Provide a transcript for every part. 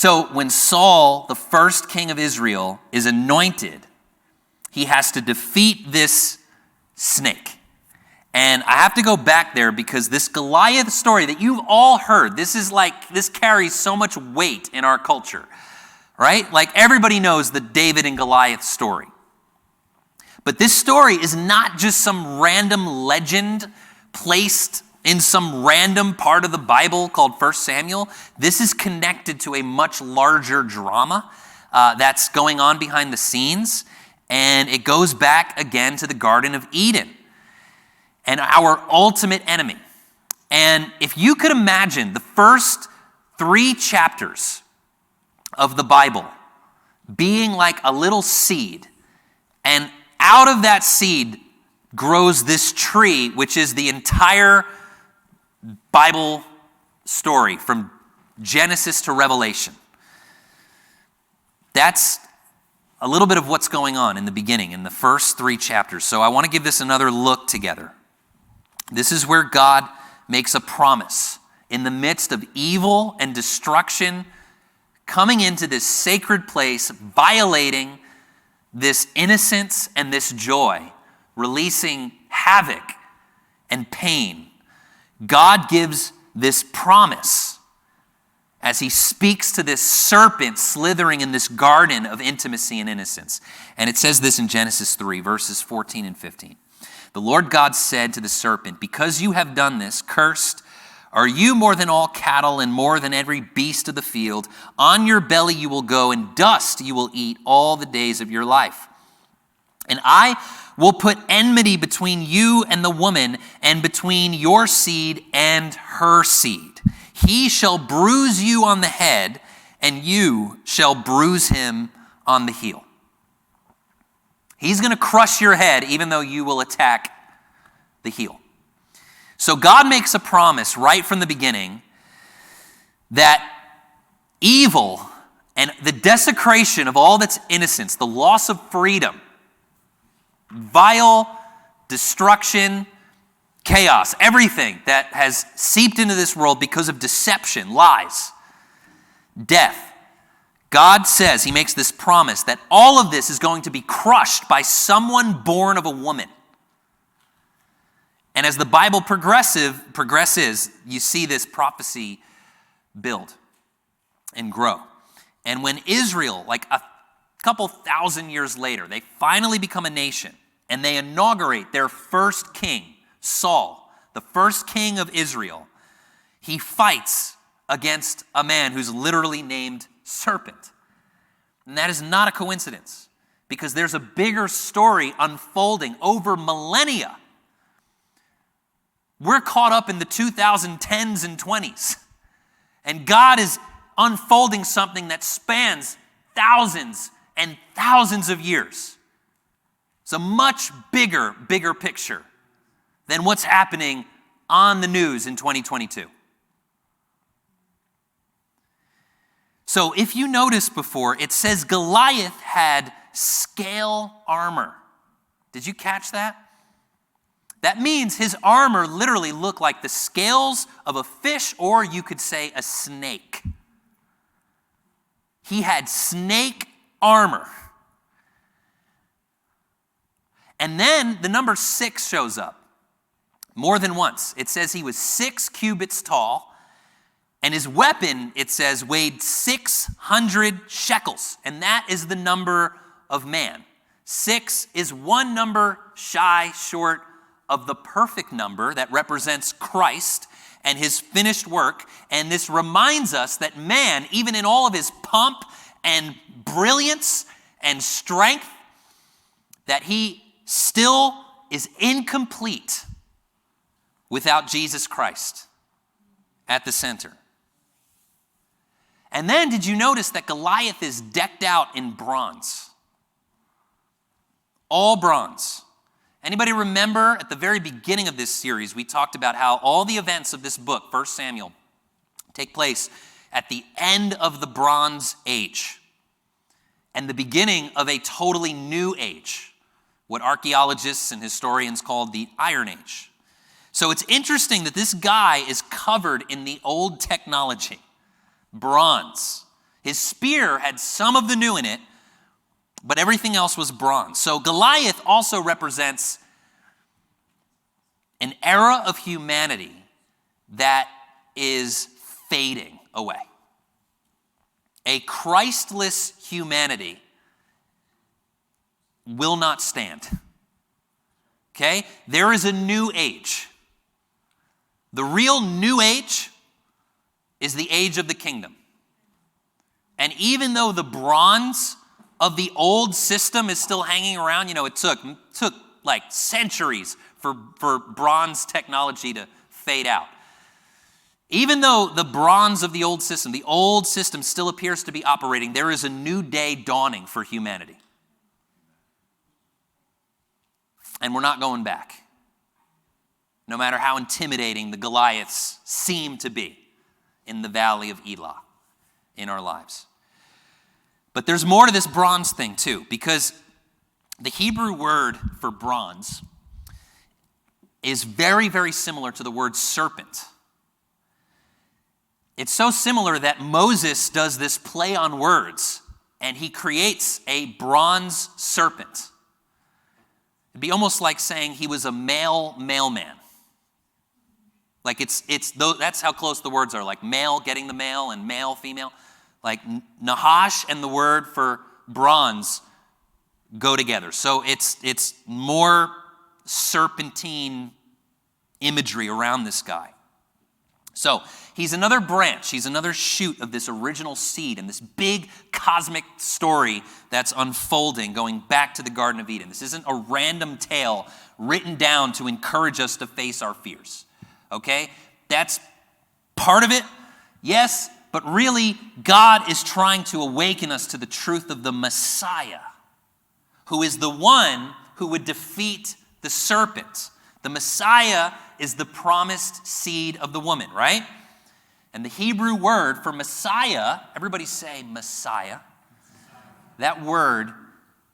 So when Saul, the first king of Israel, is anointed, he has to defeat this snake. And I have to go back there because this Goliath story that you've all heard, this carries so much weight in our culture, right? Like everybody knows the David and Goliath story. But this story is not just some random legend placed in some random part of the Bible called 1 Samuel. This is connected to a much larger drama that's going on behind the scenes. And it goes back again to the Garden of Eden and our ultimate enemy. And if you could imagine the first 3 chapters of the Bible being like a little seed, and out of that seed grows this tree, which is the entire Bible story from Genesis to Revelation. That's a little bit of what's going on in the beginning, in the first 3 chapters. So I want to give this another look together. This is where God makes a promise in the midst of evil and destruction, coming into this sacred place, violating this innocence and this joy, releasing havoc and pain. God gives this promise as he speaks to this serpent slithering in this garden of intimacy and innocence. And it says this in Genesis 3, verses 14 and 15. The Lord God said to the serpent, "Because you have done this, cursed are you more than all cattle and more than every beast of the field. On your belly you will go, and dust you will eat all the days of your life. And I will put enmity between you and the woman, and between your seed and her seed. He shall bruise you on the head, and you shall bruise him on the heel." He's going to crush your head, even though you will attack the heel. So God makes a promise right from the beginning that evil and the desecration of all that's innocence, the loss of freedom, vile destruction, chaos, everything that has seeped into this world because of deception, lies, death. God says, he makes this promise that all of this is going to be crushed by someone born of a woman. And as the Bible progresses, you see this prophecy build and grow. And when Israel, like a couple thousand years later, they finally become a nation and they inaugurate their first king, Saul, the first king of Israel, he fights against a man who's literally named Serpent. And that is not a coincidence, because there's a bigger story unfolding over millennia. We're caught up in the 2010s and 20s, and God is unfolding something that spans thousands and thousands of years. It's a much bigger picture than what's happening on the news in 2022. So if you noticed before, it says Goliath had scale armor. Did you catch that? That means his armor literally looked like the scales of a fish, or you could say a snake. He had snake armor. And then the number 6 shows up more than once. It says he was 6 cubits tall. And his weapon, it says, weighed 600 shekels. And that is the number of man. 6 is one number short of the perfect number that represents Christ and his finished work. And this reminds us that man, even in all of his pomp and brilliance and strength, that he still is incomplete without Jesus Christ at the center. And then did you notice that Goliath is decked out in bronze? All bronze. Anybody remember at the very beginning of this series, we talked about how all the events of this book, 1 Samuel, take place at the end of the Bronze Age and the beginning of a totally new age, what archaeologists and historians call the Iron Age. So it's interesting that this guy is covered in the old technology. Bronze. His spear had some of the new in it, but everything else was bronze. So Goliath also represents an era of humanity that is fading away. A Christless humanity will not stand. Okay? There is a new age. The real new age is the age of the kingdom. And even though the bronze of the old system is still hanging around, it took like centuries for bronze technology to fade out. Even though the bronze of the old system still appears to be operating, there is a new day dawning for humanity. And we're not going back. No matter how intimidating the Goliaths seem to be in the valley of Elah in our lives. But there's more to this bronze thing too, because the Hebrew word for bronze is very, very similar to the word serpent. It's so similar that Moses does this play on words, and he creates a bronze serpent. It'd be almost like saying he was a mailman. Like that's how close the words are, like male getting the mail and male, female. Like Nahash and the word for bronze go together. So it's more serpentine imagery around this guy. So he's another branch, he's another shoot of this original seed and this big cosmic story that's unfolding, going back to the Garden of Eden. This isn't a random tale written down to encourage us to face our fears. Okay? That's part of it, yes, but really God is trying to awaken us to the truth of the Messiah, who is the one who would defeat the serpent. The Messiah is the promised seed of the woman, right? And the Hebrew word for Messiah, everybody say Messiah. That word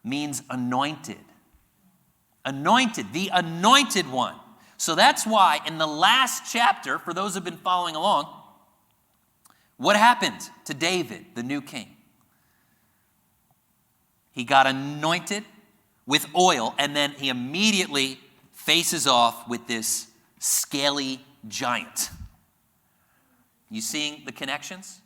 means anointed. Anointed, the anointed one. So that's why in the last chapter, for those who have been following along, what happened to David, the new king? He got anointed with oil, and then he immediately faces off with this scaly giant. You seeing the connections?